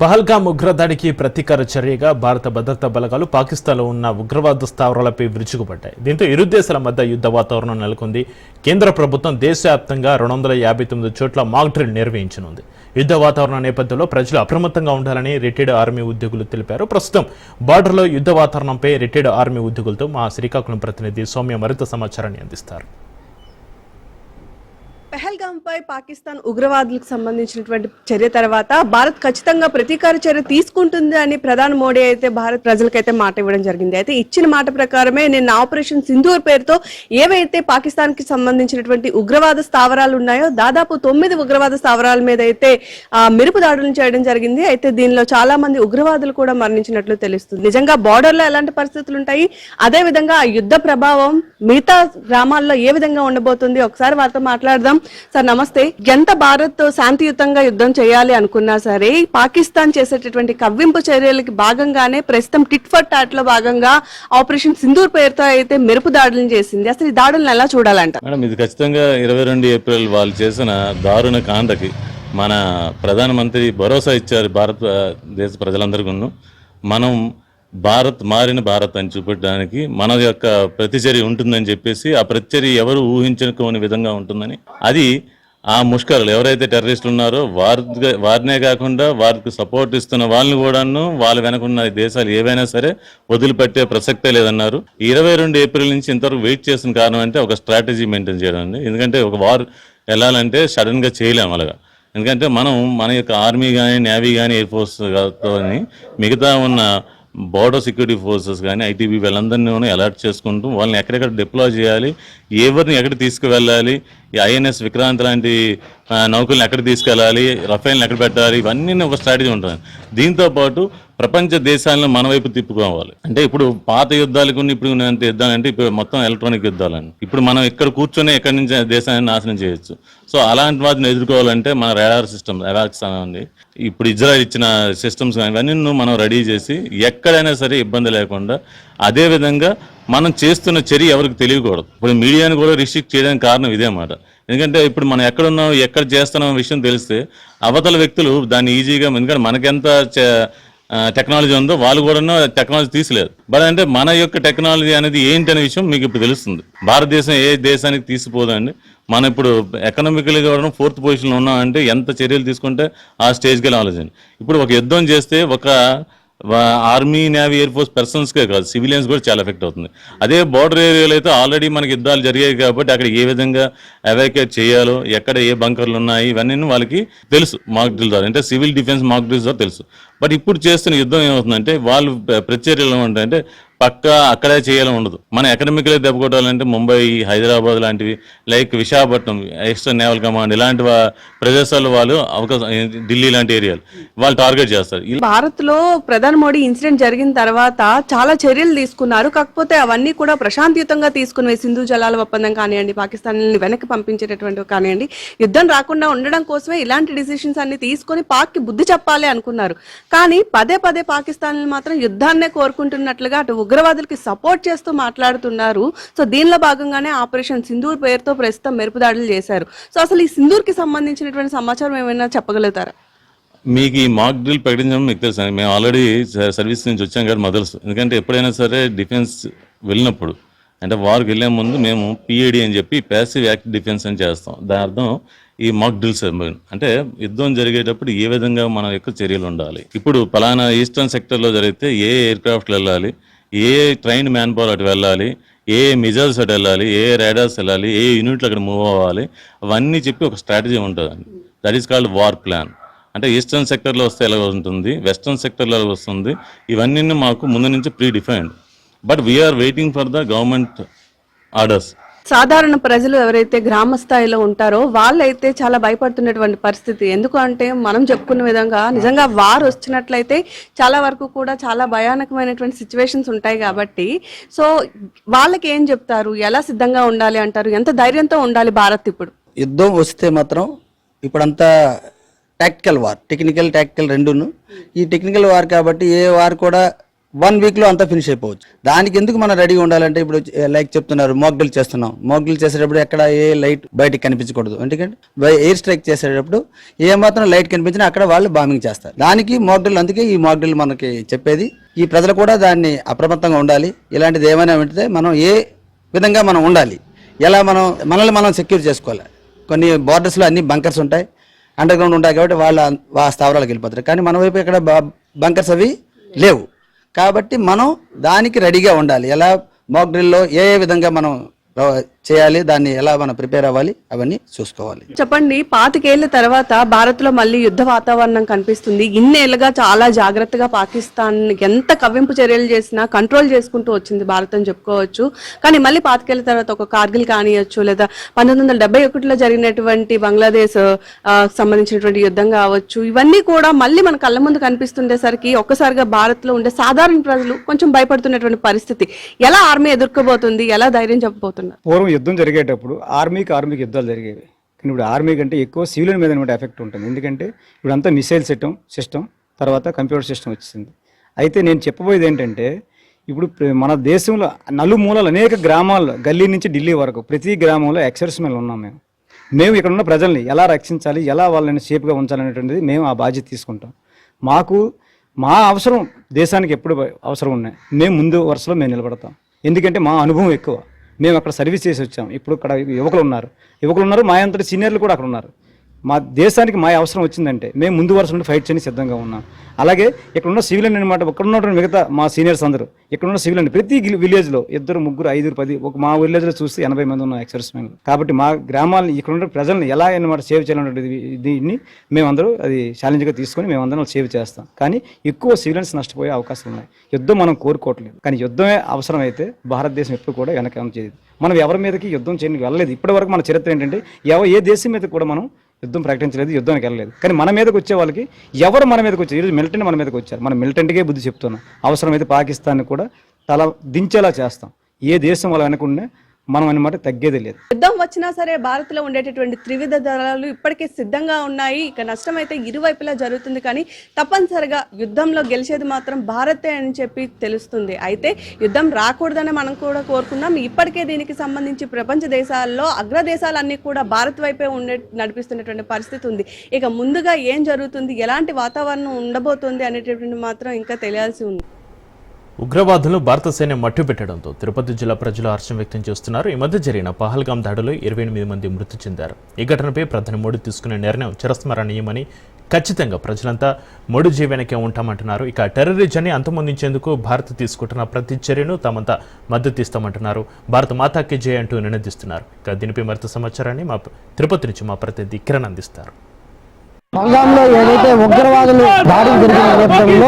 పహల్గామ్ ఉగ్రదాడికి ప్రతీకార చర్యగా భారత భద్రతా బలగాలు పాకిస్తాన్లో ఉన్న ఉగ్రవాద స్థావరాలపై విరుచుకుపడ్డాయి. దీంతో ఇరు దేశాల మధ్య యుద్ధ వాతావరణం నెలకొంది. కేంద్ర ప్రభుత్వం దేశవ్యాప్తంగా 259 చోట్ల మాక్ డ్రిల్ నిర్వహించనుంది. యుద్ధ వాతావరణం నేపథ్యంలో ప్రజలు అప్రమత్తంగా ఉండాలని రిటైర్డ్ ఆర్మీ ఉద్యోగులు తెలిపారు. ప్రస్తుతం బార్డర్లో యుద్ధ వాతావరణంపై రిటైర్డ్ ఆర్మీ ఉద్యోగులతో మా శ్రీకాకుళం ప్రతినిధి సౌమ్య మరింత సమాచారాన్ని అందిస్తారు. పహల్గామ్పై పాకిస్తాన్ ఉగ్రవాదులకు సంబంధించినటువంటి చర్య తర్వాత భారత్ ఖచ్చితంగా ప్రతీకార చర్య తీసుకుంటుంది అని ప్రధాని మోడీ అయితే భారత్ ప్రజలకైతే మాట ఇవ్వడం జరిగింది. అయితే ఇచ్చిన మాట ప్రకారమే నిన్న ఆపరేషన్ సింధూర్ పేరుతో ఏవైతే పాకిస్తాన్ కి సంబంధించినటువంటి ఉగ్రవాద స్థావరాలు ఉన్నాయో దాదాపు 9 ఉగ్రవాద స్థావరాల మీద అయితే మెరుపు దాడులను చేయడం జరిగింది. అయితే దీనిలో చాలా మంది ఉగ్రవాదులు కూడా మరణించినట్లు తెలుస్తుంది. నిజంగా బార్డర్ లో ఎలాంటి పరిస్థితులు ఉంటాయి, అదే విధంగా ఆ యుద్ధ ప్రభావం మిగతా గ్రామాల్లో ఏ విధంగా ఉండబోతుంది, ఒకసారి వారితో మాట్లాడదాం. సార్ నమస్తే. ఎంత భారత్ శాంతియుతంగా యుద్ధం చేయాలి అనుకున్నా సరే పాకిస్తాన్ చేసేటటువంటి కవ్వింపు చర్యలకి భాగంగానే ప్రస్తుతం టిట్ ఫర్ టాట్ లో భాగంగా ఆపరేషన్ సింధూర్ పేరుతో అయితే మెరుపు దాడులను చేసింది. అసలు ఈ దాడులను ఎలా చూడాలంట? మేడం, ఇది ఖచ్చితంగా 22 ఏప్రిల్ వాళ్ళు చేసిన దారుణ కాండకి మన ప్రధానమంత్రి భరోసా ఇచ్చారు భారతదేశ ప్రజలందరికీ. మనం భారత్ మారిన భారత్ అని చూపెట్టడానికి మన యొక్క ప్రతిచర్య ఉంటుందని చెప్పేసి, ఆ ప్రతిచర్య ఎవరు ఊహించుకోని విధంగా ఉంటుందని, అది ఆ ముష్కరులు ఎవరైతే టెర్రరిస్టులు ఉన్నారో వారినే కాకుండా వారికి సపోర్ట్ ఇస్తున్న వాళ్ళని కూడాను వాళ్ళ వెనకున్న దేశాలు ఏవైనా సరే వదిలిపెట్టే ప్రసక్తే లేదన్నారు. 22 ఏప్రిల్ నుంచి ఇంతవరకు వెయిట్ చేసిన కారణం అంటే ఒక స్ట్రాటజీ మెయింటైన్ చేయడం అండి. ఎందుకంటే ఒక వార్ వెళ్ళాలంటే సడన్గా చేయలేము అలాగా. ఎందుకంటే మనం మన యొక్క ఆర్మీ కానీ నేవీ కానీ ఎయిర్ ఫోర్స్ కానీ మిగతా ఉన్న బోర్డర్ సెక్యూరిటీ ఫోర్సెస్ కానీ ఐటీబీ వీళ్ళందరినీ అలర్ట్ చేసుకుంటూ వాళ్ళని ఎక్కడెక్కడ డిప్లాయ్ చేయాలి, ఎవరిని ఎక్కడ తీసుకువెళ్ళాలి, ఈ ఐఎన్ఎస్ విక్రాంత్ లాంటి నౌకల్ని ఎక్కడ తీసుకెళ్ళాలి, రఫేల్ని ఎక్కడ పెట్టాలి, ఇవన్నీ ఒక స్ట్రాటజీ ఉంటుంది. దీంతోపాటు ప్రపంచ దేశాలను మన వైపు తిప్పుకోవాలి. అంటే ఇప్పుడు పాత యుద్ధాలకు ఇప్పుడు యుద్ధాలు అంటే ఇప్పుడు మొత్తం ఎలక్ట్రానిక్ యుద్ధాలని, ఇప్పుడు మనం ఇక్కడ కూర్చొని ఎక్కడి నుంచి దేశాన్ని నాశనం చేయొచ్చు. సో అలాంటి వాటిని ఎదుర్కోవాలంటే మన రాడార్ సిస్టమ్ అవాక్స్ ఉంది, ఇప్పుడు ఇజ్రాయెల్ ఇచ్చిన సిస్టమ్స్ కానీ ఇవన్నీ మనం రెడీ చేసి ఎక్కడైనా సరే ఇబ్బంది లేకుండా, అదేవిధంగా మనం చేస్తున్న చర్య ఎవరికి తెలియకూడదు. ఇప్పుడు మీడియాని కూడా రిస్ట్రిక్ట్ చేయడానికి కారణం ఇదే మాట. ఎందుకంటే ఇప్పుడు మనం ఎక్కడున్నాం ఎక్కడ చేస్తున్నాం విషయం తెలిస్తే అవతల వ్యక్తులు దాన్ని ఈజీగా, ఎందుకంటే మనకెంత టెక్నాలజీ ఉందో వాళ్ళు కూడా టెక్నాలజీ తీసలేదు. బట్ అంటే మన యొక్క టెక్నాలజీ అనేది ఏంటి అనే విషయం మీకు ఇప్పుడు తెలుస్తుంది. భారతదేశం ఏ దేశానికి తీసిపోదండి. మనం ఇప్పుడు ఎకనామికల్గా కూడా 4th పొజిషన్లో ఉన్నామంటే ఎంత చర్యలు తీసుకుంటే ఆ స్టేజ్కి ఆలోచన. ఇప్పుడు ఒక యుద్ధం చేస్తే ఒక ఆర్మీ నేవీ ఎయిర్ ఫోర్స్ పర్సన్స్కే కాదు, సివిలియన్స్ కూడా చాలా ఎఫెక్ట్ అవుతుంది. అదే బార్డర్ ఏరియాలో అయితే ఆల్రెడీ మనకి యుద్ధాలు జరిగాయి కాబట్టి అక్కడ ఏ విధంగా ఎవాక్యుయేట్ చేయాలో, ఎక్కడ ఏ బంకర్లు ఉన్నాయి, ఇవన్నీ వాళ్ళకి తెలుసు మాక్ డ్రిల్ ద్వారా. అంటే సివిల్ డిఫెన్స్ మాక్ డ్రిల్స్ ద్వారా తెలుసు. బట్ ఇప్పుడు చేస్తున్న యుద్ధం ఏమవుతుందంటే వాళ్ళు ప్రతిచర్యలు ఏమంటారంటే పక్కా అక్కడే చేయాలని ఉండదు. మన ఎకనామికలే దెబ్బకొట్టాలంటే ముంబై, హైదరాబాద్ లాంటివి, like Visakhapatnam eastern naval command ఇలాంటి ప్రదేశాల్లో వాళ్ళు అవకాశం, ఢిల్లీ లాంటి ఏరియాలు వాళ్ళు టార్గెట్ చేస్తారు. భారత్ లో ప్రధాని మోడీ ఇన్సిడెంట్ జరిగిన తర్వాత చాలా చర్యలు తీసుకున్నారు. కాకపోతే అవన్నీ కూడా ప్రశాంతియుతంగా తీసుకునే సింధు జలాల ఒప్పందం కానివ్వండి, పాకిస్తాన్ వెనక్కి పంపించేటటువంటి కానివ్వండి, యుద్ధం రాకుండా ఉండడం కోసమే ఇలాంటి డిసిషన్స్ అన్ని తీసుకొని పాక్ కి బుద్ధి చెప్పాలి అనుకున్నారు. కానీ పదే పదే పాకిస్తాన్ మాత్రం యుద్ధాన్నే కోరుకుంటున్నట్లుగా అటు ఉగ్రవాదులకి సపోర్ట్ చేస్తూ మాట్లాడుతున్నారు. సో దీనిలో భాగంగానే ఆపరేషన్ సింధూర్ పేరుతో ప్రస్తుతం మెరుపు దాడులు చేశారు. సో అసలు ఈ సింధూర్ కి సంబంధించినటువంటి సమాచారం ఏమైనా చెప్పగలుగుతారా? మీకు ఈ మాక్ డ్రిల్ ప్రకటించడం మీకు తెలుసు. మేము ఆల్రెడీ సర్వీస్ నుంచి వచ్చాం కాబట్టి మాకు తెలుసు. ఎందుకంటే ఎప్పుడైనా సరే డిఫెన్స్ వెళ్ళినప్పుడు, అంటే వారికి వెళ్ళే ముందు మేము పిఏడి అని చెప్పి ప్యాసివ్ యాక్టివ్ డిఫెన్స్ అని చేస్తాం. దాని అర్థం ఈ మాక్ డ్రిల్స్ అంటే యుద్ధం జరిగేటప్పుడు ఏ విధంగా మన యొక్క చర్యలు ఉండాలి. ఇప్పుడు పలానా ఈస్టర్న్ సెక్టర్లో జరిగితే ఏ ఎయిర్ క్రాఫ్ట్లు వెళ్ళాలి, ఏ ట్రైన్ మ్యాన్ పవర్ అటు వెళ్ళాలి, ఏ మిజైల్స్ అటు వెళ్ళాలి, ఏ రాడార్స్ వెళ్ళాలి, ఏ యూనిట్లు అక్కడ మూవ్ అవ్వాలి, అవన్నీ చెప్పి ఒక స్ట్రాటజీ ఉంటుందండి. That is called war plan. అంటే ఈస్టర్న్ సెక్టర్లో వస్తే ఎలా ఉంటుంది, వెస్టర్న్ సెక్టర్లో ఎలా వస్తుంది, ఇవన్నీ మాకు ముందు నుంచి pre defined. But we are waiting for the government orders. సాధారణ ప్రజలు ఎవరైతే గ్రామ స్థాయిలో ఉంటారో వాళ్ళైతే చాలా భయపడుతున్నటువంటి పరిస్థితి. ఎందుకంటే మనం చెప్పుకున్న విధంగా నిజంగా వార్ వచ్చినట్లయితే చాలా వరకు కూడా చాలా భయానకమైనటువంటి సిచ్యువేషన్స్ ఉంటాయి. కాబట్టి సో వాళ్ళకి ఏం చెప్తారు, ఎలా సిద్ధంగా ఉండాలి అంటారు, ఎంత ధైర్యంతో ఉండాలి భారత్? ఇప్పుడు యుద్ధం వస్తే మాత్రం ఇప్పుడంతా టాక్టికల్ వార్, టెక్నికల్ టాక్టికల్ రెండును. ఈ టెక్నికల్ వార్ కాబట్టి ఏ వార్ కూడా 1 వీక్లో అంతా ఫినిష్ అయిపోవచ్చు. దానికి ఎందుకు మనం రెడీగా ఉండాలంటే ఇప్పుడు లైక్ చెప్తున్నారు మాక్ డ్రిల్ చేస్తున్నాం. మాక్ డ్రిల్ చేసేటప్పుడు ఎక్కడ ఏ లైట్ బయటికి కనిపించకూడదు. ఎందుకంటే ఎయిర్ స్ట్రైక్ చేసేటప్పుడు ఏ మాత్రం లైట్ కనిపించినా అక్కడ వాళ్ళు బాంబింగ్ చేస్తారు. దానికి మాక్ డ్రిల్, అందుకే ఈ మాక్ డ్రిల్ మనకి చెప్పేది. ఈ ప్రజలు కూడా దాన్ని అప్రమత్తంగా ఉండాలి. ఇలాంటిది ఏమైనా ఉంటే మనం ఏ విధంగా మనం ఉండాలి, ఎలా మనల్ని మనం సెక్యూర్ చేసుకోవాలి. కొన్ని బార్డర్స్లో అన్ని బంకర్స్ ఉంటాయి, అండర్ గ్రౌండ్ ఉంటాయి కాబట్టి వాళ్ళ స్థావరాలకు వెళ్ళిపోతారు. కానీ మన వైపు ఇక్కడ బంకర్స్ అవి లేవు కాబట్టి మనం దానికి రెడీగా ఉండాలి. ఎలా మాక్ డ్రిల్లో ఏ విధంగా మనం చేయాలి, దాన్ని ఎలా మనం ప్రిపేర్ అవ్వాలి, అవన్నీ చూసుకోవాలి. చెప్పండి, 25 ఏళ్ల తర్వాత భారత్ లో మళ్ళీ యుద్ధ వాతావరణం కనిపిస్తుంది. ఇన్నేళ్లుగా చాలా జాగ్రత్తగా పాకిస్తాన్ ఎంత కవ్వింపు చర్యలు చేసినా కంట్రోల్ చేసుకుంటూ వచ్చింది భారత్ అని చెప్పుకోవచ్చు. కానీ మళ్ళీ 25 ఏళ్ల తర్వాత ఒక కార్గిల్ కానియచ్చు, లేదా 1971లో జరిగినటువంటి బంగ్లాదేశ్ సంబంధించినటువంటి యుద్ధం కావచ్చు, ఇవన్నీ కూడా మళ్ళీ మన కళ్ళ ముందు కనిపిస్తుండేసరికి ఒక్కసారిగా భారత్ లో ఉండే సాధారణ ప్రజలు కొంచెం భయపడుతున్నటువంటి పరిస్థితి. ఎలా ఆర్మీ ఎదుర్కోబోతుంది, ఎలా ధైర్యం చెప్పబోతున్నారు? పూర్వం యుద్ధం జరిగేటప్పుడు ఆర్మీకి యుద్ధాలు జరిగేవి. కానీ ఇప్పుడు ఆర్మీ కంటే ఎక్కువ సివిలియన్ మీద ఎఫెక్ట్ ఉంటుంది. ఎందుకంటే ఇప్పుడు అంతా మిసైల్ సిస్టమ్ తర్వాత కంప్యూటర్ సిస్టమ్ వచ్చింది. అయితే నేను చెప్పబోయేది ఏంటంటే, ఇప్పుడు మన దేశంలో నలుమూలలు అనేక గ్రామాల్లో గల్లీ నుంచి ఢిల్లీ వరకు ప్రతి గ్రామంలో ఎక్సర్స్మెన్ ఉన్నాం. మేము ఇక్కడ ఉన్న ప్రజల్ని ఎలా రక్షించాలి, ఎలా వాళ్ళని సేఫ్గా ఉంచాలనేటువంటిది మేము ఆ బాధ్యత తీసుకుంటాం. మా అవసరం దేశానికి ఎప్పుడు అవసరం ఉన్నాయి, మేము ముందు వరుసలో మేము నిలబడతాం. ఎందుకంటే మా అనుభవం ఎక్కువ. మేము అక్కడ సర్వీస్ చేసి వచ్చాం. ఇప్పుడు ఇక్కడ యువకులు ఉన్నారు, మా అంతటి సీనియర్లు కూడా అక్కడ ఉన్నారు. మా దేశానికి మా అవసరం వచ్చిందంటే మేము ముందు వరుస నుండి ఫైట్ చేయని సిద్ధంగా ఉన్నాం. అలాగే ఇక్కడ ఉన్న సివిలియన్ అనమాట, ఇక్కడ ఉన్నటువంటి మిగతా మా సీనియర్స్ అందరూ ఇక్కడ ఉన్న సివిలియన్ ప్రతి విలేజ్లో 2, 3, 5, 10 మా విలేజ్లో చూస్తే 80 మంది ఉన్న ఎక్సర్స్మెన్. కాబట్టి మా గ్రామాలని ఇక్కడ ఉన్న ప్రజల్ని ఎలా అనమాట సేవ్ చేయాలనేది దీన్ని మేమందరూ అది ఛాలెంజ్గా తీసుకొని మేమందరం సేవ్ చేస్తాం. కానీ ఎక్కువ సివిలియన్స్ నష్టపోయే అవకాశాలు ఉన్నాయి. యుద్ధం మనం కోరుకోవట్లేదు, కానీ యుద్ధమే అవసరమైతే భారతదేశం ఎప్పుడు కూడా వెనక చేయదు. మనం ఎవరి మీదకి యుద్ధం చేయడానికి వెళ్ళలేదు. ఇప్పటి వరకు మన చరిత్ర ఏంటంటే ఏ దేశం మీద కూడా మనం యుద్ధం ప్రకటించలేదు, యుద్ధానికి వెళ్ళలేదు. కానీ మన మీదకి వచ్చే వాళ్ళకి ఎవరు మన మీదకి వచ్చారు? ఈరోజు మిలిటెంట్ మన మీదకి వచ్చారు. మనం మిలిటెంట్కే బుద్ధి చెప్తున్నాం. అవసరమైతే పాకిస్తాన్ని కూడా తల దించేలా చేస్తాం. ఏ దేశం వాళ్ళ వెనకుండా మనం అన్నమాట తగ్గేది లేదు. యుద్ధం వచ్చినా సరే భారత్ లో ఉండేటటువంటి త్రివిధ దళాలు ఇప్పటికే సిద్ధంగా ఉన్నాయి. ఇక నష్టం అయితే ఇరువైపులా జరుగుతుంది, కానీ తప్పనిసరిగా యుద్ధంలో గెలిచేది మాత్రం భారతే అని చెప్పి తెలుస్తుంది. అయితే యుద్ధం రాకూడదని మనం కూడా కోరుకున్నాం. ఇప్పటికే దీనికి సంబంధించి ప్రపంచ దేశాల్లో అగ్రదేశాలన్నీ కూడా భారత్ వైపే నడిపిస్తున్నటువంటి పరిస్థితి ఉంది. ఇక ముందుగా ఏం జరుగుతుంది, ఎలాంటి వాతావరణం ఉండబోతుంది అనేటటువంటి మాత్రం ఇంకా తెలియాల్సి ఉంది. ఉగ్రవాదులను భారత సైన్యం మట్టుపెట్టడంతో తిరుపతి జిల్లా ప్రజలు హర్షం వ్యక్తం చేస్తున్నారు. ఈ మధ్య జరిగిన పహల్గాం దాడిలో 28 మంది మృతి చెందారు. ఈ ఘటనపై ప్రధాని మోడీ తీసుకునే నిర్ణయం చిరస్మరణీయమని, ఖచ్చితంగా ప్రజలంతా మోడీ జీవనకే ఉంటామంటున్నారు. ఇక టెర్రరిజాన్ని అంతమొందించేందుకు భారత్ తీసుకుంటున్న ప్రతి చర్యను తామంతా మద్దతు ఇస్తామంటున్నారు. భారత మాతాకి జయ అంటూ నినదిస్తున్నారు. ఇక దీనిపై మరింత సమాచారాన్ని మా తిరుపతి నుంచి మా ప్రతినిధి కిరణ్ అందిస్తారు. పహల్గాంలో ఏదైతే ఉగ్రవాదులు దాడి జరిగిన నేపథ్యంలో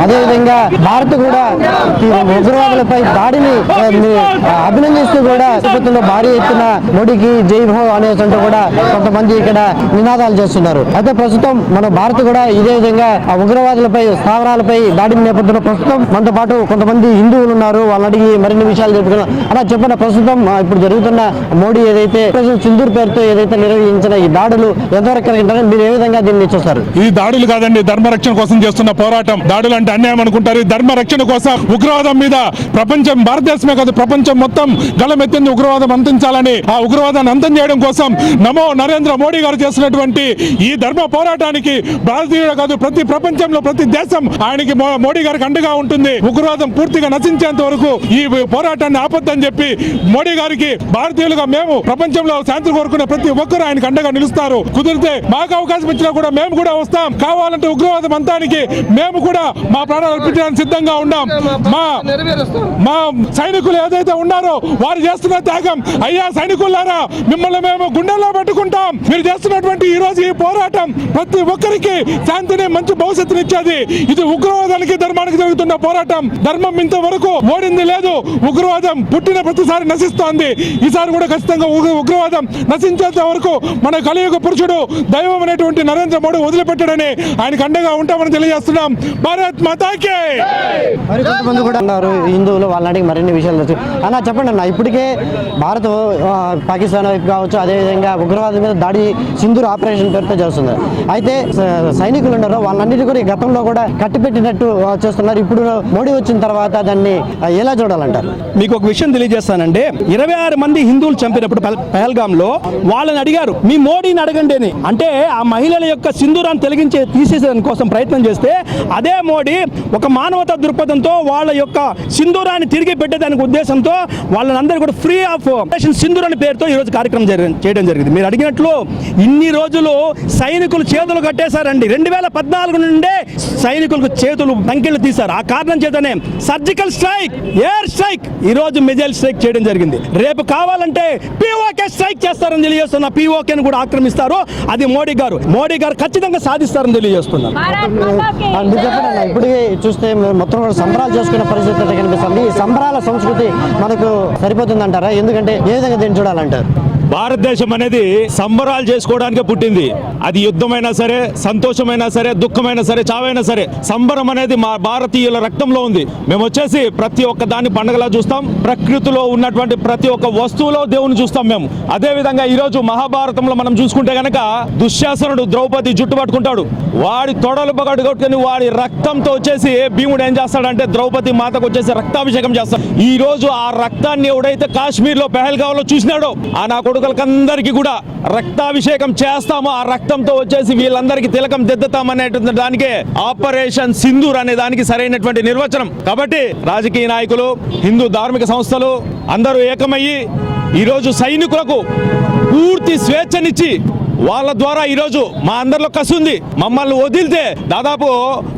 అదేవిధంగా భారత్ కూడా ఉగ్రవాదులపై దాడిని అభినందిస్తూ కూడా తిరుపతిలో భారీ ఎత్తున మోడీకి జై భో అనేసంటూ కూడా కొంతమంది ఇక్కడ నినాదాలు చేస్తున్నారు. అయితే ప్రస్తుతం మన భారత్ కూడా ఇదే విధంగా ఆ ఉగ్రవాదులపై స్థావరాలపై దాడి నేపథ్యంలో ప్రస్తుతం మనతో పాటు కొంతమంది హిందువులు ఉన్నారు. వాళ్ళని అడిగి మరిన్ని విషయాలు చెప్పుకున్నాం. అలా చెప్పిన ప్రస్తుతం ఇప్పుడు జరుగుతున్న మోడీ ఏదైతే సింధూర్ పేరుతో ఏదైతే నిర్వహించిన ఈ దాడులు ఎంతవరకు మీరు ఏ విధంగా దీన్ని చూస్తారు? ఈ దాడులు కాదండి, ధర్మరక్షణ కోసం చేస్తున్న పోరాటం. దాడులు అంటే అన్యాయం అనుకుంటారు. ధర్మరక్షణ కోసం ఉగ్రవాదం మీద ప్రపంచం, భారతదేశమే కాదు ప్రపంచం మొత్తం గలమెత్తింది ఉగ్రవాదం అందించాలని. ఆ ఉగ్రవాదాన్ని అంతం చేయడం కోసం నమో నరేంద్ర మోడీ గారు చేస్తున్నటువంటి ఈ ధర్మ పోరాటానికి భారతీయుడు కాదు ప్రతి ప్రపంచంలో ప్రతి దేశం ఆయనకి మోడీ గారికి అండగా ఉంటుంది. ఉగ్రవాదం పూర్తిగా నశించేంత వరకు ఈ పోరాటాన్ని ఆపొద్దని చెప్పి మోడీ గారికి భారతీయులుగా మేము ప్రపంచంలో శాంతి కోరుకునే ప్రతి ఒక్కరు ఆయనకు అండగా నిలుస్తారు. కుదిరితే మాకు అవకాశం ఇచ్చినా కూడా మేము కూడా వస్తాం. కావాలంటే ఉగ్రవాదం అంతానికి మేము కూడా మా ప్రాణాలు అర్పించడానికి సిద్ధంగా ఉన్నాం. మా సైనికులు ఏదైతే ఉన్నారో వారు చేస్తున్న త్యాగం, అయ్యా సైనికులారా మిమ్మల్ని మేము గుండెల్లో పెట్టుకుంటాం. మీరు చేస్తున్నటువంటి ఈ రోజు ఈ పోరాటం ప్రతి ఒక్కరికి శాంతిని, మంచి భవిష్యత్తుని ఇచ్చేది. ఇది ఉగ్రవాదానికి ధర్మానికి జరుగుతున్న పోరాటం. ధర్మం ఇంతవరకు ఓడింది లేదు. ఉగ్రవాదం పుట్టిన ప్రతిసారి నశిస్తోంది. ఈసారి కూడా ఖచ్చితంగా ఉగ్రవాదం నశించేంత వరకు మన కలియుగ పురుషుడు దైవం అనేటువంటి ప్రధానమంత్రి నరేంద్ర మోడీ వదిలిపెట్టాడని ఆయనకు అండగా ఉంటామని తెలియజేస్తున్నాం. భారత్ మాతాకే. మరి కొంతమంది కూడా ఉన్నారు హిందువులు, వాళ్ళని మరిన్ని విషయాలు తెలుసు. అన్న చెప్పండి అన్న, ఇప్పటికే భారత్ పాకిస్తాన్ వైపు కావచ్చు, అదేవిధంగా ఉగ్రవాదం మీద దాడి సింధూర్ ఆపరేషన్ పేరుతో చేస్తుంది. అయితే సైనికులు ఉన్నారు, వాళ్ళన్నిటి కూడా గతంలో కూడా కట్టిపెట్టినట్టు చేస్తున్నారు. ఇప్పుడు మోడీ వచ్చిన తర్వాత దాన్ని ఎలా చూడాలంటారు? మీకు ఒక విషయం తెలియజేస్తానంటే 26 మంది హిందువులు చంపినప్పుడు పహల్గాంలో వాళ్ళని అడిగారు, మీ మోడీని అడగండి అని. అంటే ఆ మహిళల యొక్క సింధూరాన్ని తీసేసేదాని కోసం ప్రయత్నం చేస్తే అదే మోడీ ఒక మానవతా దృక్పథంతో వాళ్ళ యొక్క సింధూరాన్ని తిరిగి పెట్టేదానికి ఉద్దేశంతో వాళ్ళందరూ కూడా ఫ్రీ ఆఫ్ సింధూర్ అనే పేరుతో ఈరోజు కార్యక్రమం చేయడం జరిగింది. మీరు అడిగినట్లు ఇన్ని రోజులు సైనికులు చేతులు కట్టేశారండి. 2014 నుండే సైనికులకు చేతులు తంకిళ్ళు తీశారు. ఆ కారణం చేతనే సర్జికల్ స్ట్రైక్, ఎయిర్ స్ట్రైక్, ఈ రోజు మిజైల్ స్ట్రైక్ చేయడం జరిగింది. రేపు కావాలంటే పిఓకే స్ట్రైక్ చేస్తారని తెలియజేస్తున్నా. పిఓకేని కూడా ఆక్రమిస్తారు. అది మోడీ గారు ఖచ్చితంగా సాధిస్తారని తెలియజేస్తున్నారు. ఇప్పుడు చూస్తే మొత్తం కూడా సంబరాలు చేసుకునే పరిస్థితి అయితే కనిపిస్తుంది. ఈ సంబరాల సంస్కృతి మనకు సరిపోతుందంటారా? ఎందుకంటే ఏ విధంగా దీన్ని చూడాలంటారు? భారతదేశం అనేది సంబరాలు చేసుకోవడానికే పుట్టింది. అది యుద్ధమైనా సరే, సంతోషమైనా సరే, దుఃఖమైనా సరే, చావైనా సరే, సంబరం అనేది మా భారతీయుల రక్తంలో ఉంది. మేము వచ్చేసి ప్రతి ఒక్క దాన్ని పండగలా చూస్తాం. ప్రకృతిలో ఉన్నటువంటి ప్రతి ఒక్క వస్తువులో దేవుని చూస్తాం మేము. అదే విధంగా ఈ రోజు మహాభారతంలో మనం చూసుకుంటే గనక దుశ్శాసనుడు ద్రౌపది జుట్టు పట్టుకుంటాడు. వాడి తొడలు పగట్టుకొని వాడి రక్తంతో వచ్చేసి భీముడు ఏం చేస్తాడంటే ద్రౌపది మాతకు వచ్చేసి రక్తాభిషేకం చేస్తాడు. ఈ రోజు ఆ రక్తాన్ని ఎవడైతే కాశ్మీర్ లో పెహల్గావ్ లో చూసినాడో ఆ నా కొడుకులకందరికీ కూడా రక్తాభిషేకం చేస్తాము. ఆ రక్తంతో వచ్చేసి వీళ్ళందరికీ తిలకం దిద్దుతామనేటువంటి దానికే ఆపరేషన్ సింధూర్ అనే దానికి సరైనటువంటి నిర్వచనం. కాబట్టి రాజకీయ నాయకులు, హిందూ ధార్మిక సంస్థలు అందరూ ఏకమయ్యి ఈరోజు సైనికులకు పూర్తి స్వేచ్ఛనిచ్చి వాళ్ళ ద్వారా ఈరోజు మా అందరిలో కసి ఉంది. మమ్మల్ని వదిలితే దాదాపు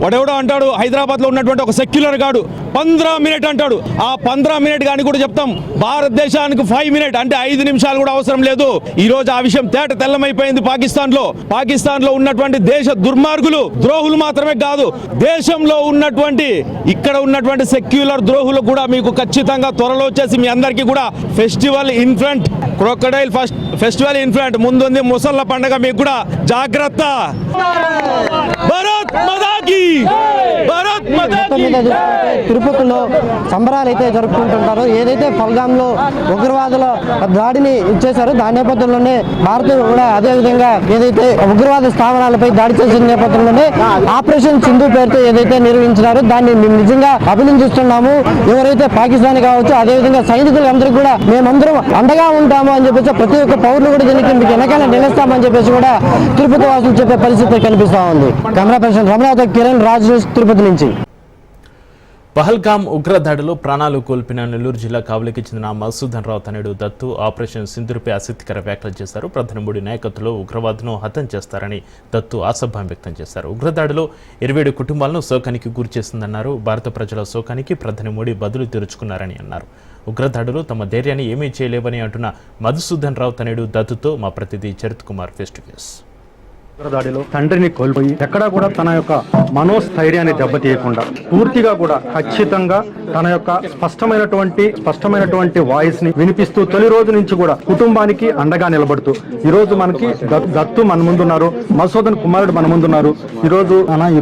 వాడెవడో అంటాడు హైదరాబాద్ లో ఉన్నటువంటి ఒక సెక్యులర్ గాడు 15 మినిట్ అంటాడు. ఆ 15 మినిట్ గాని కూడా చెప్తాం. భారతదేశానికి 5 మినిట్ అంటే 5 నిమిషాలు కూడా అవసరం లేదు. ఈ రోజు ఆ విషయం తేట తెల్లమైపోయింది. పాకిస్తాన్ లో ఉన్నటువంటి దేశ దుర్మార్గులు, ద్రోహులు మాత్రమే కాదు, దేశంలో ఉన్నటువంటి ఇక్కడ ఉన్నటువంటి సెక్యులర్ ద్రోహులు కూడా మీకు ఖచ్చితంగా త్వరలో వచ్చేసి మీ అందరికీ కూడా festival in front, crocodile festival in front ముందుంది. ముసళ్ళ పండుగ మీకు కూడా జాగ్రత్త. భారత్ మాతాకి, భారత్ మాతాకి. తిరుపతిలో సంబరాలు అయితే జరుపుకుంటుంటారు. ఏదైతే పహల్గాంలో ఉగ్రవాదుల దాడిని ఇచ్చేశారో దాని నేపథ్యంలోనే భారత్ కూడా అదే విధంగా ఏదైతే ఉగ్రవాద స్థావరాలపై దాడి చేసిన నేపథ్యంలోనే ఆపరేషన్ సింధూర్ పేరుతో ఏదైతే నిర్వహించినారో దాన్ని మేము నిజంగా అభినందిస్తున్నాము. ఎవరైతే పాకిస్తాన్ కావచ్చు, అదే విధంగా సైనికులందరూ కూడా మేమందరం అండగా ఉంటాము అని చెప్పేసి ప్రతి ఒక్క పౌరులు కూడా దీనికి మీకు వెనకాల నిలుస్తామని చెప్పేసి కూడా తిరుపతి వాసులు చెప్పే పరిస్థితి కనిపిస్తా ఉంది. కెమెరా పర్సన్ రమణాతో కిరణ్ రాజు, తిరుపతి నుంచి. పహల్గాం ఉగ్రదాడిలో ప్రాణాలు కోల్పోయిన నెల్లూరు జిల్లా కావలికి చెందిన మధుసూదన్ రావు తనయుడు దత్తు ఆపరేషన్ సింధూర్పై ఆసక్తికర వ్యాఖ్యలు చేశారు. ప్రధాని మోడీ నాయకత్వంలో ఉగ్రవాదులను హతం చేస్తారని దత్తు ఆశాభావం వ్యక్తం చేశారు. ఉగ్రదాడిలో 27 కుటుంబాలను శోకానికి గురి చేసిందన్నారు. భారత ప్రజల శోకానికి ప్రధాని మోడీ బదులు తెరుచుకున్నారని అన్నారు. ఉగ్రదాడులు తమ ధైర్యాన్ని ఏమీ చేయలేవని అంటున్న మధుసూదన్ రావు తనయుడు దత్తుతో మా ప్రతినిధి Charith Kumar face to face. దాడిలో తండ్రిని కోల్పోయి ఎక్కడా కూడా తన యొక్క మనోస్థైర్యాన్ని దెబ్బతీయకుండా పూర్తిగా కూడా ఖచ్చితంగా తన యొక్క స్పష్టమైనటువంటి వాయిస్ ని వినిపిస్తూ తొలి రోజు నుంచి కూడా కుటుంబానికి అండగా నిలబడుతూ ఈ రోజు మనకి దత్తు మన ముందున్నారు, మధుసూదన్ కుమారుడు మన ముందున్నారు. ఈ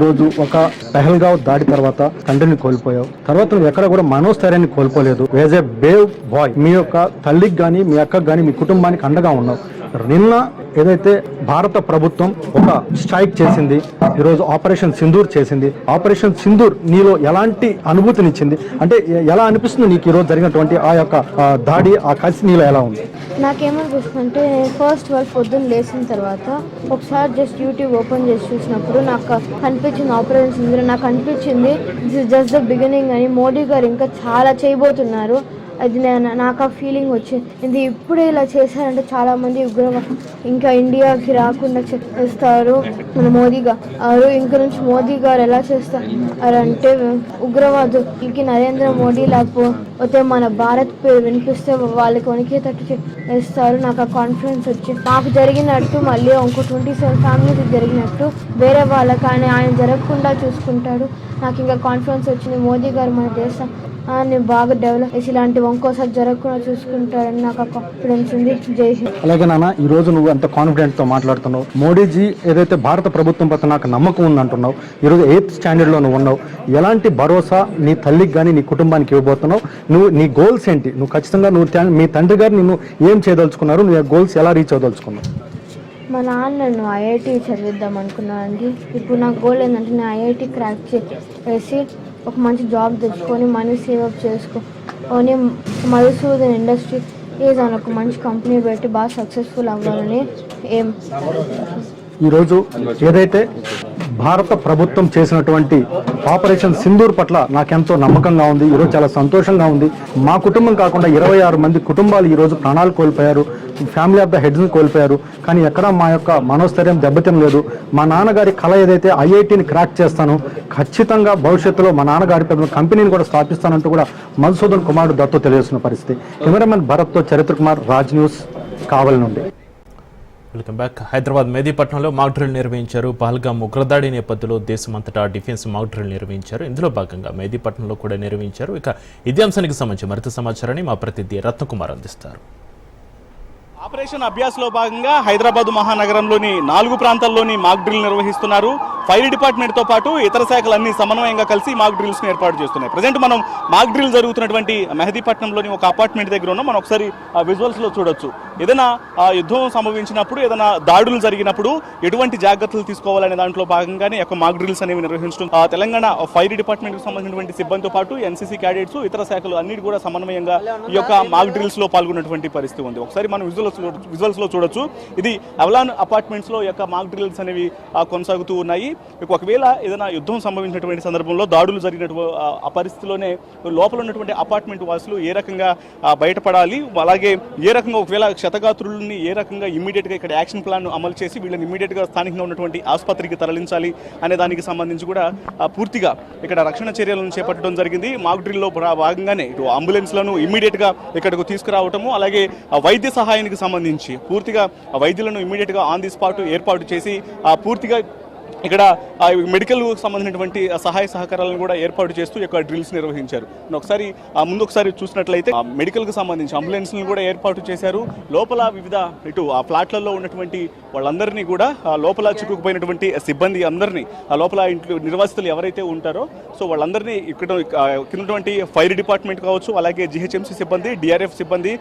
రోజు ఒక పెహల్గావ్ దాడి తర్వాత తండ్రిని కోల్పోయావు, తర్వాత నువ్వు ఎక్కడ కూడా మనోస్థైర్యాన్ని కోల్పోలేదు. యాజ్ ఏ బేవ్ బాయ్ మీ యొక్క తల్లికి గానీ మీ అక్కకు గానీ మీ కుటుంబానికి అండగా ఉన్నావు. నిన్న ఏదైతే భారత ప్రభుత్వం ఒక స్ట్రైక్ చేసింది, ఈరోజు ఆపరేషన్ సింధూర్ చేసింది. ఆపరేషన్ సింధూర్ నీలో ఎలాంటి అనుభూతినిచ్చింది? అంటే ఎలా అనిపిస్తుంది నీకు ఈరోజు జరిగినటువంటి ఆ యొక్క దాడి, ఆ కసి నీలో ఎలా ఉంది? నాకేమనిపిస్తుందంటే నేను ఫస్ట్ వాళ్ళు పొద్దున్న లేచిన తర్వాత ఒకసారి జస్ట్ యూట్యూబ్ ఓపెన్ చేసి చూసినప్పుడు నాకు కనిపించింది ఆపరేషన్ సింధూర్. నాకు అనిపించింది this is just the beginning అని. మోడీ గారు ఇంకా చాలా చేయబోతున్నారు. అది నాకు ఆ ఫీలింగ్ వచ్చింది. ఇది ఇప్పుడే ఇలా చేశారంటే చాలామంది ఇంకా ఇండియాకి రాకుండా చేస్తారు మన మోదీ గారు. ఇంక నుంచి మోదీ గారు ఎలా చేస్తారంటే ఉగ్రవాదులకి నరేంద్ర మోడీ లేకపోతే మన భారత్ పేరు వినిపిస్తే వాళ్ళకి వణికేటట్టు చేస్తారు. నాకు ఆ కాన్ఫిడెన్స్ వచ్చింది. నాకు జరిగినట్టు మళ్ళీ ఇంకో 27 ఫ్యామిలీస్ జరిగినట్టు వేరే వాళ్ళకి ఆయన జరగకుండా చూసుకుంటాడు. నాకు ఇంకా కాన్ఫిడెన్స్ వచ్చింది. మోదీ గారు మన నేను బాగా డెవలప్ చేసి ఇలాంటివి ఇంకోసారి జరగకుండా చూసుకుంటారని నాకు కాన్ఫిడెన్స్ ఉంది. జై హింద్. అలాగే నాన్న, ఈ రోజు నువ్వు ఎంత కాన్ఫిడెంట్తో మాట్లాడుతున్నావు. మోడీజీ ఏదైతే భారత ప్రభుత్వం పట్ల నాకు నమ్మకం ఉందంటున్నావు, ఈరోజు 8th స్టాండర్డ్లో నువ్వు ఉన్నావు. ఎలాంటి భరోసా నీ తల్లికి కానీ నీ కుటుంబానికి ఇవ్వబోతున్నావు? నువ్వు నీ గోల్స్ ఏంటి? నువ్వు ఖచ్చితంగా మీ తండ్రి గారు నిన్ను ఏం చేయదలుచుకున్నారు? నువ్వు గోల్స్ ఎలా రీచ్ అవ్వదలుచుకున్నావు? మా నాన్న నన్ను ఐఐటి చదివిద్దాం అనుకున్నానండి. ఇప్పుడు నా గోల్ ఏంటంటే నేను ఐఐటి క్రాక్ చేసి ఒక మంచి జాబ్ తెచ్చుకొని మనీ సేవ్ అప్ చేసుకొని మధుసూదన్ ఇండస్ట్రీ అని ఒక మంచి కంపెనీ పెట్టి బాగా సక్సెస్ఫుల్ అవ్వాలని ఏం. ఈరోజు ఏదైతే భారత ప్రభుత్వం చేసినటువంటి ఆపరేషన్ సింధూర్ పట్ల నాకెంతో నమ్మకంగా ఉంది. ఈరోజు చాలా సంతోషంగా ఉంది. మా కుటుంబం కాకుండా 26 మంది కుటుంబాలు ఈరోజు ప్రాణాలు కోల్పోయారు, ఫ్యామిలీ ఆఫ్ ద హెడ్స్ని కోల్పోయారు. కానీ ఎక్కడా మా యొక్క మనోస్థైర్యం దెబ్బతినలేదు. మా నాన్నగారి కళ ఏదైతే ఐఐటిని క్రాక్ చేస్తాను, ఖచ్చితంగా భవిష్యత్తులో మా నాన్నగారి పెద్ద కంపెనీని కూడా స్థాపిస్తానంటూ కూడా మధుసూదన్ కుమార్ దత్తు తెలియజేస్తున్న పరిస్థితి. కెమెరామెన్ భరత్తో చరిత్ర కుమార్, రాజ్ న్యూస్, కావలి నుండి. Welcome back. హైదరాబాద్ మెహదీపట్నంలో మాక్ డ్రిల్ నిర్వహించారు. పహల్గామ్ ఉగ్రదాడి నేపథ్యంలో దేశమంతటా డిఫెన్స్ మాక్ డ్రిల్ నిర్వహించారు. ఇందులో భాగంగా మెహదీపట్నంలో కూడా నిర్వహించారు. ఇక ఇదే అంశానికి సంబంధించి మరింత సమాచారాన్ని మా ప్రతినిధి రత్నకుమార్ అందిస్తారు. ఆపరేషన్ అభ్యాస్లో భాగంగా హైదరాబాద్ మహానగరంలోని 4 ప్రాంతాల్లోని మాక్ డ్రిల్ నిర్వహిస్తున్నారు. ఫైర్ డిపార్ట్మెంట్తో పాటు ఇతర శాఖలన్నీ సమన్వయంగా కలిసి మాక్ డ్రిల్స్ను ఏర్పాటు చేస్తున్నాయి. ప్రజెంట్ మనం మాక్ డ్రిల్ జరుగుతున్నటువంటి మెహదీపట్నంలోని ఒక అపార్ట్మెంట్ దగ్గర ఉన్నాం. మనం ఒకసారి విజువల్స్లో చూడొచ్చు. ఏదైనా యుద్ధం సంభవించినప్పుడు, ఏదైనా దాడులు జరిగినప్పుడు ఎటువంటి జాగ్రత్తలు తీసుకోవాలనే దాంట్లో భాగంగానే ఒక మాక్ డ్రిల్స్ అనేవి నిర్వహించడం. తెలంగాణ ఫైర్ డిపార్ట్మెంట్కి సంబంధించినటువంటి సిబ్బందితో పాటు ఎన్సీసీ క్యాడెట్స్, ఇతర శాఖలు అన్నిటి కూడా సమన్వయంగా ఈ యొక్క మాక్ డ్రిల్స్లో పాల్గొన్నటువంటి పరిస్థితి ఉంది. ఒకసారి మనం విజువల్స్ లో చూడొచ్చు. ఇది అవలాన్ అపార్ట్మెంట్స్ లో యొక్క మాక్ డ్రిల్స్ అనేవి కొనసాగుతూ ఉన్నాయి. ఒకవేళ ఏదైనా యుద్ధం సంభవించినటువంటి సందర్భంలో, దాడులు జరిగినటువంటి ఆ పరిస్థితిలోనే లోపల ఉన్నటువంటి అపార్ట్మెంట్ వాసులు ఏ రకంగా బయటపడాలి, అలాగే ఏ రకంగా ఒకవేళ క్షతగాత్రులని ఏ రకంగా ఇమ్మీడియట్గా ఇక్కడ యాక్షన్ ప్లాన్ అమలు చేసి వీళ్ళని ఇమ్మీడియట్గా స్థానికంగా ఉన్నటువంటి ఆసుపత్రికి తరలించాలి అనే దానికి సంబంధించి కూడా పూర్తిగా ఇక్కడ రక్షణ చర్యలను చేపట్టడం జరిగింది. మాక్ డ్రిల్లో భాగంగానే ఇటు అంబులెన్స్లను ఇమ్మీడియట్గా ఇక్కడకు తీసుకురావటము, అలాగే వైద్య సహాయానికి సంబంధించి పూర్తిగా వైద్యులను ఇమ్మీడియట్గా ఆన్ ది స్పాట్ ఏర్పాటు చేసి పూర్తిగా ఇక్కడ మెడికల్ సంబంధించినటువంటి సహాయ సహకారాలను కూడా ఏర్పాటు చేస్తూ యొక్క డ్రిల్స్ నిర్వహించారు. ఒకసారి ముందు ఒకసారి చూసినట్లయితే మెడికల్కి సంబంధించి అంబులెన్స్లను కూడా ఏర్పాటు చేశారు. లోపల వివిధ ఇటు ఆ ఫ్లాట్లలో ఉన్నటువంటి వాళ్ళందరినీ కూడా లోపల చిక్కుకుపోయినటువంటి సిబ్బంది అందరినీ లోపల ఇంట్లో నిర్వాసితులు ఎవరైతే ఉంటారో సో వాళ్ళందరినీ ఇక్కడ కిందటువంటి ఫైర్ డిపార్ట్మెంట్ కావచ్చు, అలాగే జిహెచ్ఎంసీ సిబ్బంది, డిఆర్ఎఫ్ సిబ్బంది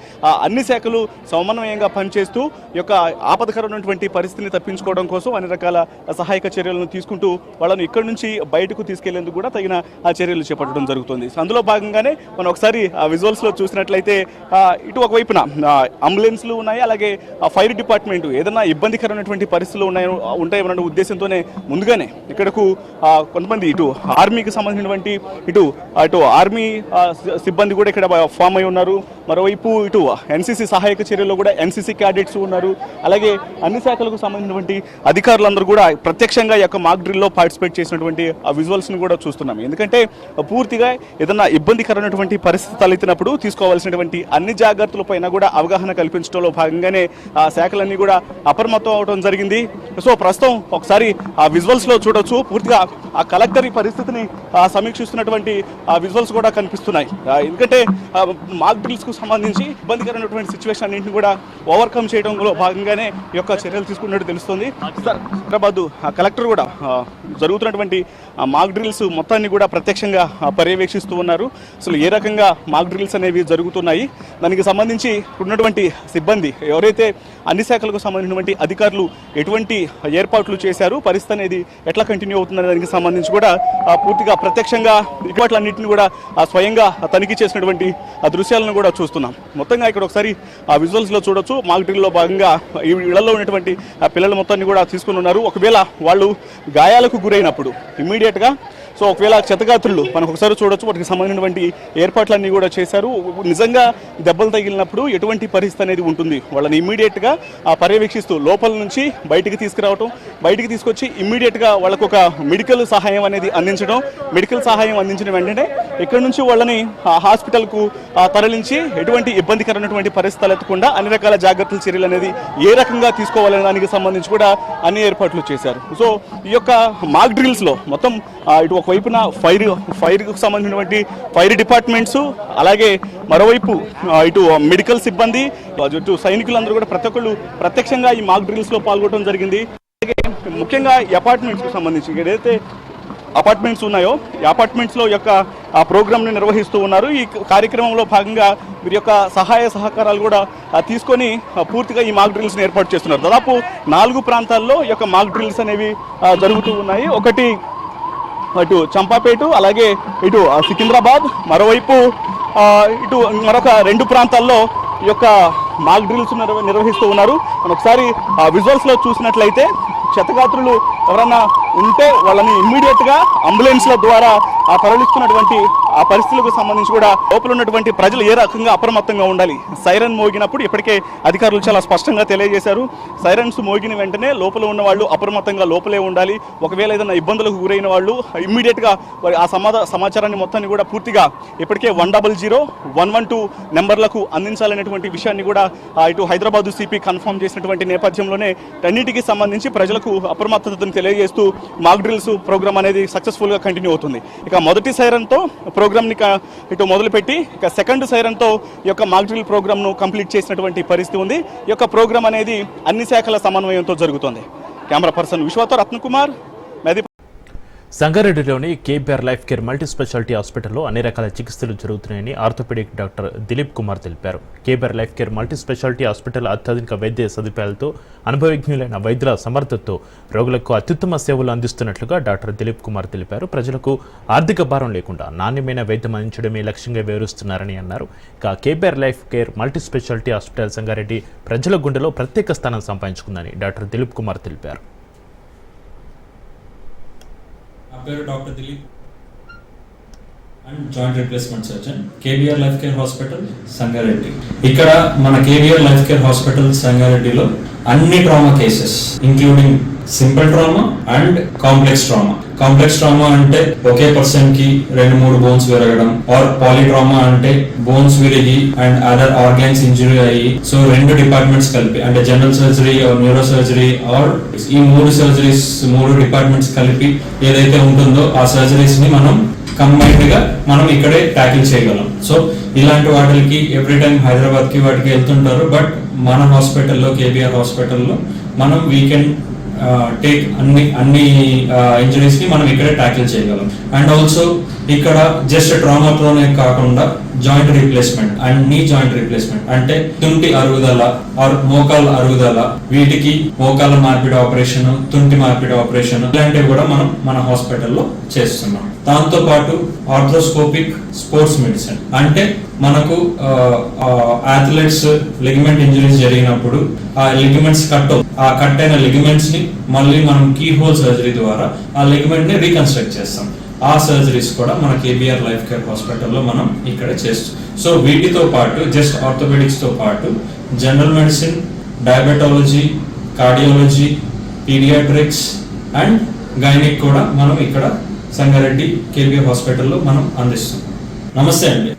అన్ని శాఖలు సమన్వయంగా పనిచేస్తూ ఈ యొక్క ఆపదకరమైనటువంటి పరిస్థితిని తప్పించుకోవడం కోసం అన్ని రకాల సహాయక చర్యలను తీసుకుంటూ వాళ్ళను ఇక్కడి నుంచి బయటకు తీసుకెళ్లేందుకు కూడా తగిన చర్యలు చేపట్టడం జరుగుతుంది. అందులో భాగంగానే మనం ఒకసారి విజువల్స్ లో చూసినట్లయితే ఇటు ఒకవైపున అంబులెన్స్లు ఉన్నాయి, అలాగే ఫైర్ డిపార్ట్మెంట్ ఏదైనా ఇబ్బందికరమైనటువంటి పరిస్థితులు ఉంటాయన్న ఉద్దేశంతోనే ముందుగానే ఇక్కడకు కొంతమంది ఇటు ఆర్మీకి సంబంధించినటువంటి ఇటు ఆర్మీ సిబ్బంది కూడా ఇక్కడ ఫామ్ అయి ఉన్నారు. మరోవైపు ఇటు ఎన్సీసీ సహాయక చర్యల్లో కూడా ఎన్సీసీ క్యాడెట్స్ ఉన్నారు. అలాగే అన్ని శాఖలకు సంబంధించినటువంటి అధికారులందరూ కూడా ప్రత్యక్షంగా ఈ యొక్క మాక్ డ్రిల్లో పార్టిసిపేట్ చేసినటువంటి ఆ విజువల్స్ని కూడా చూస్తున్నాం. ఎందుకంటే పూర్తిగా ఏదైనా ఇబ్బందికరమైనటువంటి పరిస్థితి తలెత్తినప్పుడు తీసుకోవాల్సినటువంటి అన్ని జాగ్రత్తలపైన కూడా అవగాహన కల్పించడంలో భాగంగానే ఆ శాఖలన్నీ కూడా అప్రమత్తం అవడం జరిగింది. సో ప్రస్తుతం ఒకసారి ఆ విజువల్స్లో చూడొచ్చు. పూర్తిగా ఆ కలెక్టర్ ఈ పరిస్థితిని సమీక్షిస్తున్నటువంటి ఆ విజువల్స్ కూడా కనిపిస్తున్నాయి. ఎందుకంటే మాక్ డ్రిల్స్కు సంబంధించి ఇబ్బందికరమైనటువంటి సిచ్యువేషన్ అన్నింటిని కూడా ఓవర్కమ్ చేయడంలో భాగంగానే ఈ యొక్క చర్యలు తీసుకున్నట్టు తెలుస్తుంది. హైదరాబాద్ కలెక్టర్ కూడా జరుగుతున్నటువంటి మాక్ డ్రిల్స్ మొత్తాన్ని కూడా ప్రత్యక్షంగా పర్యవేక్షిస్తూ ఉన్నారు. అసలు ఏ రకంగా మాక్ డ్రిల్స్ అనేవి జరుగుతున్నాయి, దానికి సంబంధించి ఉన్నటువంటి సిబ్బంది ఎవరైతే అన్ని శాఖలకు సంబంధించినటువంటి అధికారులు ఎటువంటి ఏర్పాట్లు చేశారు, పరిస్థితి అనేది ఎట్లా కంటిన్యూ అవుతుందనే దానికి సంబంధించి కూడా పూర్తిగా ప్రత్యక్షంగా ఇటువంటిలన్నింటినీ కూడా స్వయంగా తనిఖీ చేసినటువంటి దృశ్యాలను కూడా చూస్తున్నాం. మొత్తంగా ఇక్కడ ఒకసారి ఆ విజువల్స్లో చూడొచ్చు. మాక్ డ్రిల్లో భాగంగా ఈ ఇళ్లలో ఉన్నటువంటి పిల్లల మొత్తాన్ని కూడా తీసుకుని ఉన్నారు. ఒకవేళ వాళ్ళు గాయాలకు గురైనప్పుడు ఇమ్మీడియట్గా సో ఒకవేళ క్షతగాత్రులు మనకు ఒకసారి చూడొచ్చు, వాటికి సంబంధించినటువంటి ఏర్పాట్లన్నీ కూడా చేశారు. నిజంగా దెబ్బలు తగిలినప్పుడు ఎటువంటి పరిస్థితి అనేది ఉంటుంది, వాళ్ళని ఇమ్మీడియట్గా పర్యవేక్షిస్తూ లోపల నుంచి బయటికి తీసుకురావటం, బయటికి తీసుకొచ్చి ఇమ్మీడియట్గా వాళ్ళకు ఒక మెడికల్ సహాయం అనేది అందించడం, మెడికల్ సహాయం అందించిన వెంటనే ఇక్కడ నుంచి వాళ్ళని హాస్పిటల్కు తరలించి ఎటువంటి ఇబ్బందికరమైనటువంటి పరిస్థితులు ఎత్తకుండా అన్ని రకాల జాగ్రత్తల చర్యలు అనేది ఏ రకంగా తీసుకోవాలనే దానికి సంబంధించి కూడా అన్ని ఏర్పాట్లు చేశారు. సో ఈ యొక్క మాక్ డ్రిల్స్లో మొత్తం ఇటు ఒకవైపున ఫైర్కు సంబంధించినటువంటి ఫైర్ డిపార్ట్మెంట్స్, అలాగే మరోవైపు ఇటు మెడికల్ సిబ్బంది, ఇటు సైనికులందరూ కూడా ప్రతి ఒక్కళ్ళు ప్రత్యక్షంగా ఈ మాక్ డ్రిల్స్లో పాల్గొనడం జరిగింది. అలాగే ముఖ్యంగా ఈ అపార్ట్మెంట్స్కి సంబంధించి ఏదైతే అపార్ట్మెంట్స్ ఉన్నాయో ఈ అపార్ట్మెంట్స్లో యొక్క ఆ ప్రోగ్రామ్ని నిర్వహిస్తూ ఉన్నారు. ఈ కార్యక్రమంలో భాగంగా వీరి యొక్క సహాయ సహకారాలు కూడా తీసుకొని పూర్తిగా ఈ మాక్ డ్రిల్స్ని ఏర్పాటు చేస్తున్నారు. దాదాపు 4 ప్రాంతాల్లో ఈ యొక్క మాక్ డ్రిల్స్ అనేవి జరుగుతూ ఉన్నాయి. ఒకటి ఇటు చంపాపేట, అలాగే ఇటు సికింద్రాబాద్, మరోవైపు ఇటు మరొక 2 ప్రాంతాల్లో ఈ యొక్క మాక్ డ్రిల్స్ నిర్వహిస్తూ ఉన్నారు. మనం ఒకసారి విజువల్స్లో చూసినట్లయితే క్షతగాత్రులు ఎవరన్నా ఉంటే వాళ్ళని ఇమ్మీడియట్గా అంబులెన్స్ల ద్వారా తరలిస్తున్నటువంటి ఆ పరిస్థితులకు సంబంధించి కూడా లోపల ఉన్నటువంటి ప్రజలు ఏ రకంగా అప్రమత్తంగా ఉండాలి. సైరన్ మోగినప్పుడు ఇప్పటికే అధికారులు చాలా స్పష్టంగా తెలియజేశారు. సైరన్స్ మోగిన వెంటనే లోపల ఉన్న వాళ్ళు అప్రమత్తంగా లోపలే ఉండాలి. ఒకవేళ ఏదైనా ఇబ్బందులకు గురైన వాళ్ళు ఇమ్మీడియట్గా ఆ సమాచారాన్ని మొత్తాన్ని కూడా పూర్తిగా ఇప్పటికే 100, 112 నెంబర్లకు అందించాలనేటువంటి విషయాన్ని కూడా ఇటు హైదరాబాద్ సిపి కన్ఫర్మ్ చేసినటువంటి నేపథ్యంలోనే అన్నిటికీ సంబంధించి ప్రజలకు అప్రమత్తతను తెలియజేస్తూ మాక్ డ్రిల్స్ ప్రోగ్రామ్ అనేది సక్సెస్ఫుల్గా కంటిన్యూ అవుతుంది. ఇక మొదటి సైరన్తో ప్రోగ్రామ్ని ఇటు మొదలుపెట్టి ఇక సెకండ్ సైరన్తో ఈ యొక్క మాక్ డ్రిల్ ప్రోగ్రామ్ను కంప్లీట్ చేసినటువంటి పరిస్థితి ఉంది. ఈ యొక్క ప్రోగ్రామ్ అనేది అన్ని శాఖల సమన్వయంతో జరుగుతుంది. కెమెరా పర్సన్ విశ్వతో రత్నకుమార్, మెది. సంగారెడ్డిలోని KBR life care multi speciality హాస్పిటల్లో అన్ని రకాల చికిత్సలు జరుగుతున్నాయని ఆర్థోపెడిక్ డాక్టర్ దిలీప్ కుమార్ తెలిపారు. KBR life care multi speciality hospital అత్యాధునిక వైద్య సదుపాయాలతో అనుభవజ్ఞులైన వైద్యుల సమర్థతతో రోగులకు అత్యుత్తమ సేవలు అందిస్తున్నట్లుగా డాక్టర్ దిలీప్ కుమార్ తెలిపారు. ప్రజలకు ఆర్థిక భారం లేకుండా నాణ్యమైన వైద్యం అందించడమే లక్ష్యంగా వివరిస్తున్నారని అన్నారు. ఇక KBR life care multi speciality hospital Sangareddy ప్రజల గుండెలో ప్రత్యేక స్థానం సంపాదించుకుందని డాక్టర్ దిలీప్ కుమార్ తెలిపారు. పేరు doctor Dilip and joint replacement surgeon, KBR life care hospital Sangareddy. ఇక్కడ మన కేబీఆర్ లైఫ్ కేర్ హాస్పిటల్ సంగారెడ్డిలో అన్ని trauma cases including simple trauma and complex trauma. Complex trauma అంటే ఒకే పర్సన్ కి 2-3 బోన్స్ విరగడం, ఆర్ పాలిట్రామా అంటే బోన్స్ విరిగి అండ్ అదర్ ఆర్గాన్స్ ఇంజరీ అయ్యి, so 2 departments కలిపి అంటే general surgery or neuro surgery or ఈ 3 సర్జరీస్ 3 డిపార్ట్మెంట్స్ కలిపి ఏదైతే ఉంటుందో ఆ సర్జరీస్ ని మనం కంబైన్డ్ గా మనం ఇక్కడే ట్యాకిల్ చేయగలం. సో ఇలాంటి వాటికి ఎవ్రీ టైం హైదరాబాద్ కి వాటికి వెళ్తుంటారు. బట్ మన హాస్పిటల్లో కేబీఆర్ హాస్పిటల్లో మనం వీకెండ్ టేక్ అన్ని ఇంజరీస్ ని మనం ఇక్కడే ట్యాకిల్ చేయగలం. అండ్ ఆల్సో ఇక్కడ జస్ట్ ట్రామాతోనే కాకుండా joint replacement and knee joint replacement అంటే తుంటి అరుగుదల ఆర్ మోకాల అరుగుదల, వీటికి మోకాల మార్పిడి ఆపరేషన్, తుంటి మార్పిడి ఆపరేషన్ ఇలాంటివి కూడా మనం మన హాస్పిటల్లో చేస్తున్నాం. దాంతో పాటు ఆర్థ్రోస్కోపిక్ స్పోర్ట్స్ మెడిసిన్ అంటే మనకు అథ్లెట్స్ లిగమెంట్ ఇంజరీస్ జరిగినప్పుడు ఆ లిగమెంట్స్ ఆ కట్ అయిన లిగమెంట్స్ ని మళ్ళీ మనం కీ హోల్ సర్జరీ ద్వారా ఆ లిగమెంట్ ని రీకన్స్ట్రక్ట్ చేస్తాం. ఆ సర్జరీస్ కూడా మన కేబీఆర్ లైఫ్ కేర్ హాస్పిటల్లో మనం ఇక్కడ చేస్తాం. సో వీటితో పాటు జస్ట్ ఆర్థోపెడిక్స్ తో పాటు general medicine, diabetology, cardiology, paediatrics and gynaec కూడా మనం ఇక్కడ సంగారెడ్డి కేబీఆర్ హాస్పిటల్లో మనం అందిస్తాం. నమస్తే అండి.